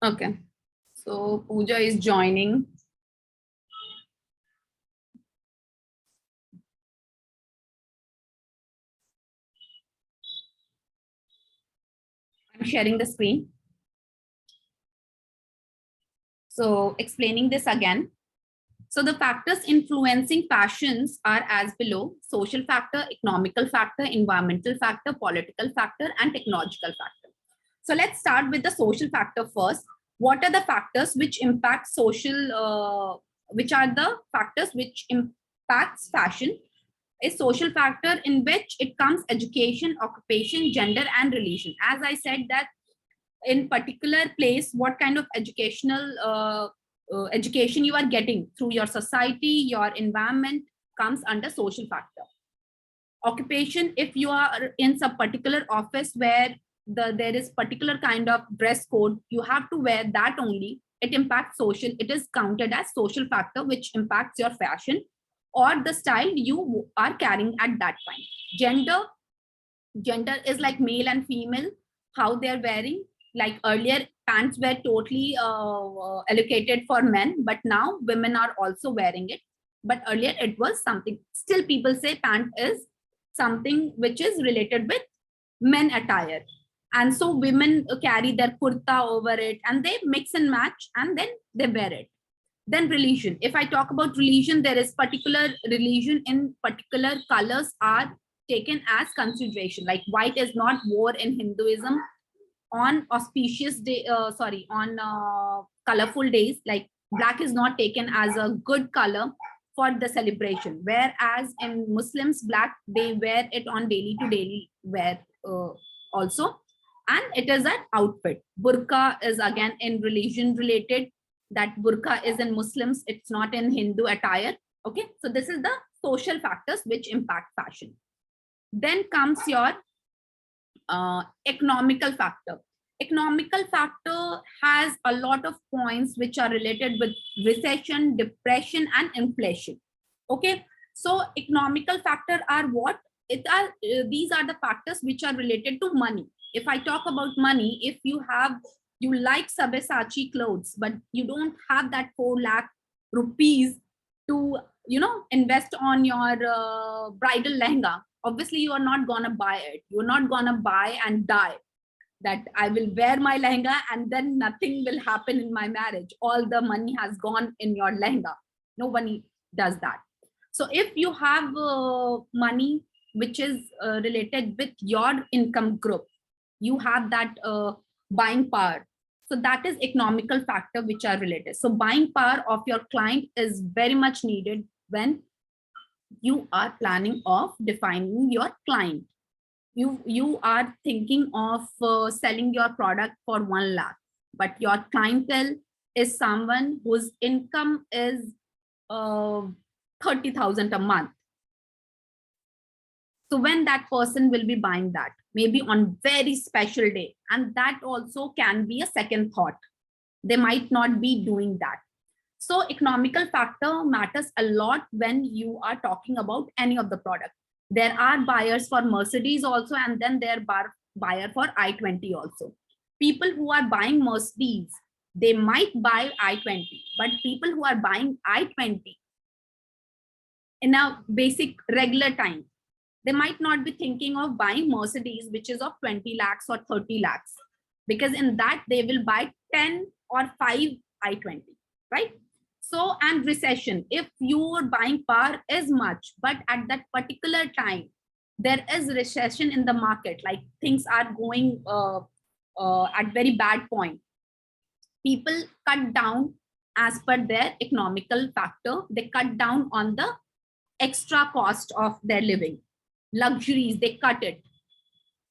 Okay, so Pooja is joining. I'm sharing the screen. So explaining this again. So the factors influencing fashions are as below: social factor, economical factor, environmental factor, political factor, and technological factor. So let's start with the social factor first. What are the factors which impact which are the factors which impacts fashion? A social factor in which it comes education, occupation, gender, and religion. As I said that in particular place, what kind of education you are getting through your society, your environment comes under social factor. Occupation, if you are in some particular office where there is particular kind of dress code, you have to wear that only. It impacts social. It is counted as social factor which impacts your fashion or the style you are carrying at that point. Gender is like male and female, how they're wearing. Like earlier, pants were totally allocated for men, but now women are also wearing it. But earlier it was something, still people say pant is something which is related with men attire. And so women carry their kurta over it and they mix and match and then they wear it. Then religion. If I talk about religion, there is particular religion in particular colors are taken as consideration. Like white is not worn in Hinduism on auspicious day, on colorful days. Like black is not taken as a good color for the celebration. Whereas in Muslims, black, they wear it on daily to daily wear also. And it is an outfit. Burqa is again in religion related. That burqa is in Muslims, it's not in Hindu attire. Okay, so this is the social factors which impact fashion. Then comes your economical factor. Economical factor has a lot of points which are related with recession, depression, and inflation. Okay, so economical factor are what? These are the factors which are related to money. If I talk about money, if you like Sabyasachi clothes, but you don't have that 4 lakh rupees to invest on your bridal lehenga, obviously you are not gonna buy it. You're not gonna buy and die that I will wear my lehenga and then nothing will happen in my marriage. All the money has gone in your lehenga. Nobody does that. So if you have money which is related with your income group, you have that buying power. So that is economical factor which are related. So buying power of your client is very much needed when you are planning of defining your client. You are thinking of selling your product for 1 lakh, but your clientele is someone whose income is 30,000 a month. So when that person will be buying that, maybe on very special day, and that also can be a second thought. They might not be doing that. So economical factor matters a lot when you are talking about any of the product. There are buyers for Mercedes also, and then there are buyer for i20 also. People who are buying Mercedes, they might buy i20, but people who are buying i20 in a basic regular time, they might not be thinking of buying Mercedes, which is of 20 lakhs or 30 lakhs, because in that they will buy 10 or 5 i20, right? So, and recession, if your buying power is much, but at that particular time, there is recession in the market, like things are going at very bad point. People cut down as per their economical factor. They cut down on the extra cost of their living. Luxuries, they cut it.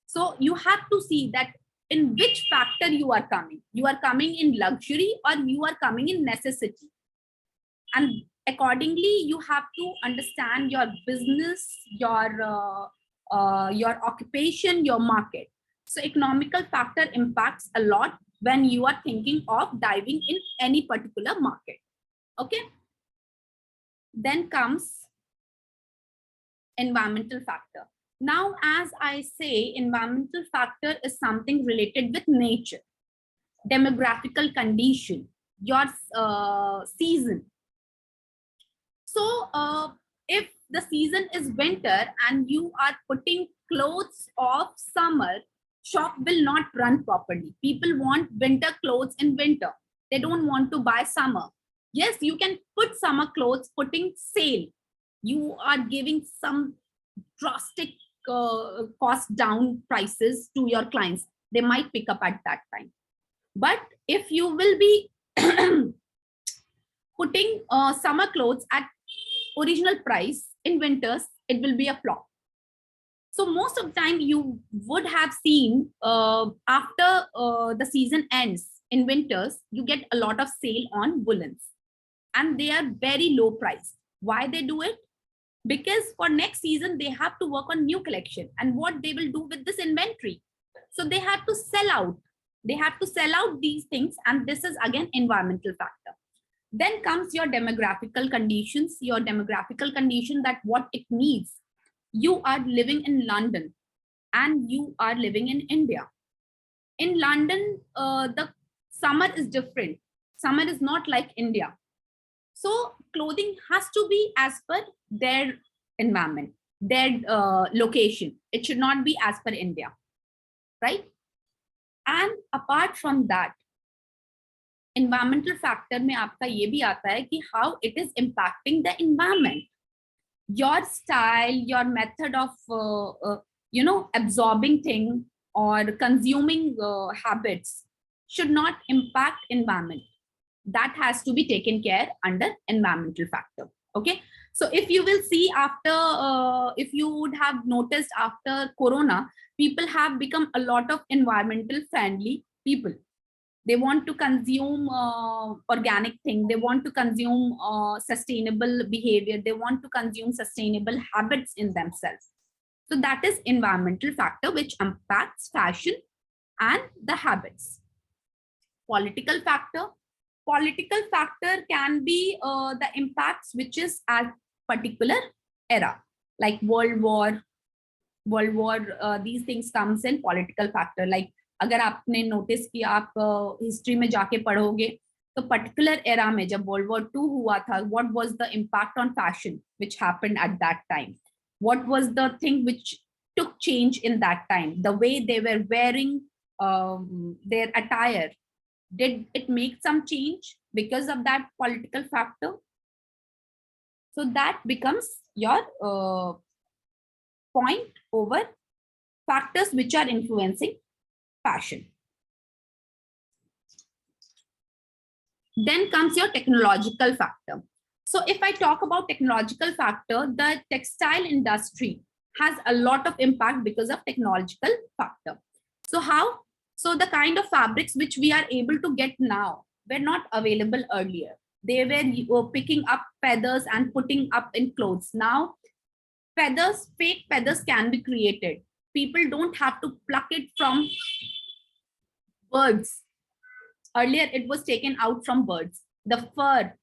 So you have to see that in which factor you are coming. You are coming in luxury or you are coming in necessity. And accordingly, you have to understand your business, your occupation, your market. So economical factor impacts a lot when you are thinking of diving in any particular market. Okay. Then comes environmental factor. Now, as I say, environmental factor is something related with nature. demographical condition, your season. So if the season is winter and you are putting clothes of summer, shop will not run properly. People want winter clothes in winter. They don't want to buy summer. Yes, you can put summer clothes, putting sale. You are giving some drastic cost down prices to your clients. They might pick up at that time. But if you will be putting summer clothes at original price in winters, it will be a flop. So most of the time you would have seen after the season ends in winters, you get a lot of sale on woolens and they are very low priced. Why they do it? Because for next season, they have to work on new collection and what they will do with this inventory. So they have to sell out. They have to sell out these things. And this is again environmental factor. Then comes your demographical conditions, that what it needs. You are living in London and you are living in India. In London, the summer is different. Summer is not like India. So clothing has to be as per their environment, their location. It should not be as per India, right? And apart from that, environmental factor में आपका ये भी आता है कि how it is impacting the environment. Your style, your method of absorbing thing or consuming habits should not impact environment. That has to be taken care under environmental factor. Okay, so if you will see after if you would have noticed after corona, people have become a lot of environmental friendly people. They want to consume organic thing. They want to consume sustainable behavior. They want to consume sustainable habits in themselves. So that is environmental factor which impacts fashion and the habits. Political factor. Political factor can be the impacts which is at particular era, like World War, these things comes in political factor. Like अगर आपने notice किया, आप history में जाके पढ़ोगे तो particular era में जब वर्ल्ड वॉर 2 हुआ था, what was the impact on fashion which happened at that time, what was the thing which took change in that time, the way they were wearing their attire, did it make some change because of that political factor? So that becomes your point over factors which are influencing fashion. Then comes your technological factor. So if I talk about technological factor, the textile industry has a lot of impact because of technological factor. So how? So the kind of fabrics which we are able to get now were not available earlier. They were picking up feathers and putting up in clothes. Now feathers, fake feathers can be created. People don't have to pluck it from birds. Earlier, it was taken out from birds. The fur,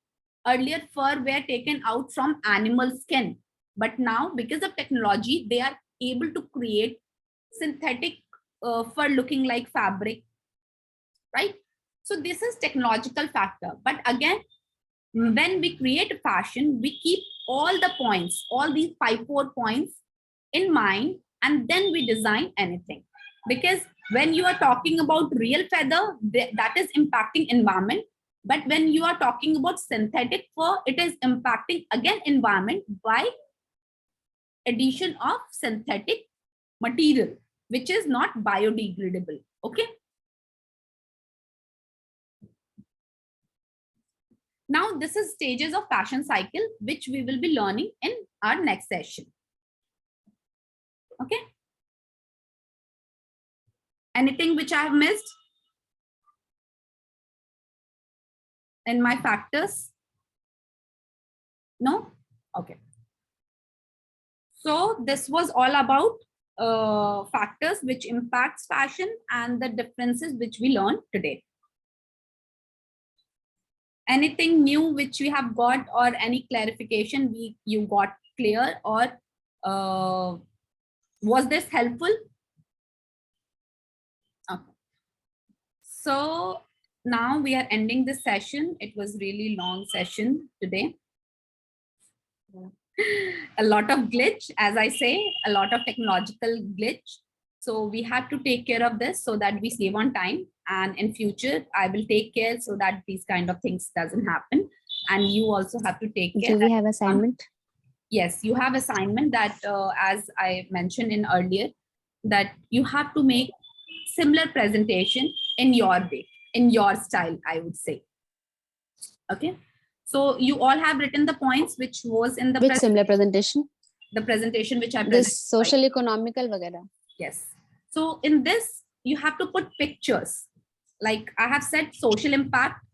earlier fur were taken out from animal skin. But now, because of technology, they are able to create synthetic fur looking like fabric, right? So this is technological factor. But again, when we create fashion, we keep all the points, all these 4 points in mind, and then we design anything. Because when you are talking about real feather, that is impacting environment. But when you are talking about synthetic fur, it is impacting again environment by addition of synthetic material, which is not biodegradable. Okay. Now this is stages of fashion cycle, which we will be learning in our next session. Okay. Anything which I have missed in my factors? No? Okay. So this was all about factors which impacts fashion and the differences which we learned today. Anything new which we have got, or any clarification you got clear, or was this helpful? Okay. So now we are ending this session. It was really long session today. A lot of glitch, as I say, a lot of technological glitch. So we have to take care of this so that we save on time. And in future, I will take care so that these kind of things doesn't happen. And you also have to take care. Do we have assignment? Yes, you have assignment that, as I mentioned in earlier, that you have to make similar presentation in your way, in your style, I would say. Okay. So you all have written the points which was in the Which similar presentation? The presentation which I presented. This social economical vagara. Yes. So in this, you have to put pictures. Like I have said, social impact,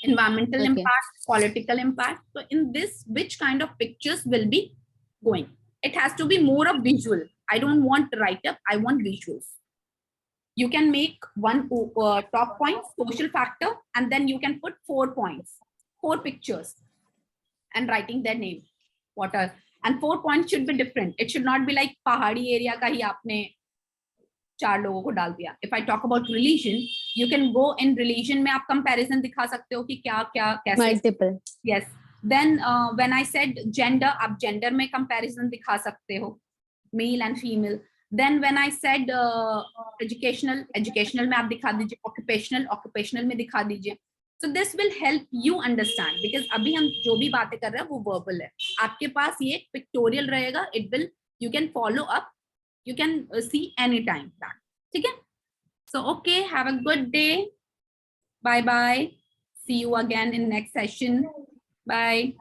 environmental impact, political impact. So in this, which kind of pictures will be going? It has to be more of visual. I don't want write-up, I want visuals. You can make one top point, social factor, and then you can put 4 points, 4 pictures, and writing their name. What are, and 4 points should be different. It should not be like pahadi area ka hi aapne 4 लोगों को डाल दिया. If I talk about religion, you can go in religion में आप comparison दिखा सकते हो कि क्या क्या कैसे. Multiple. Yes. Then when I said gender, आप gender में comparison दिखा सकते हो, male and female. Then when I said educational में आप दिखा दीजिए, occupational में दिखा दीजिए. So this will help you understand, because अभी हम जो भी बातें कर रहे हैं वो verbal है. आपके पास ये pictorial रहेगा. It will, you can follow up. You can see anytime that. Okay? So, okay, have a good day. Bye-bye. See you again in next session. Bye.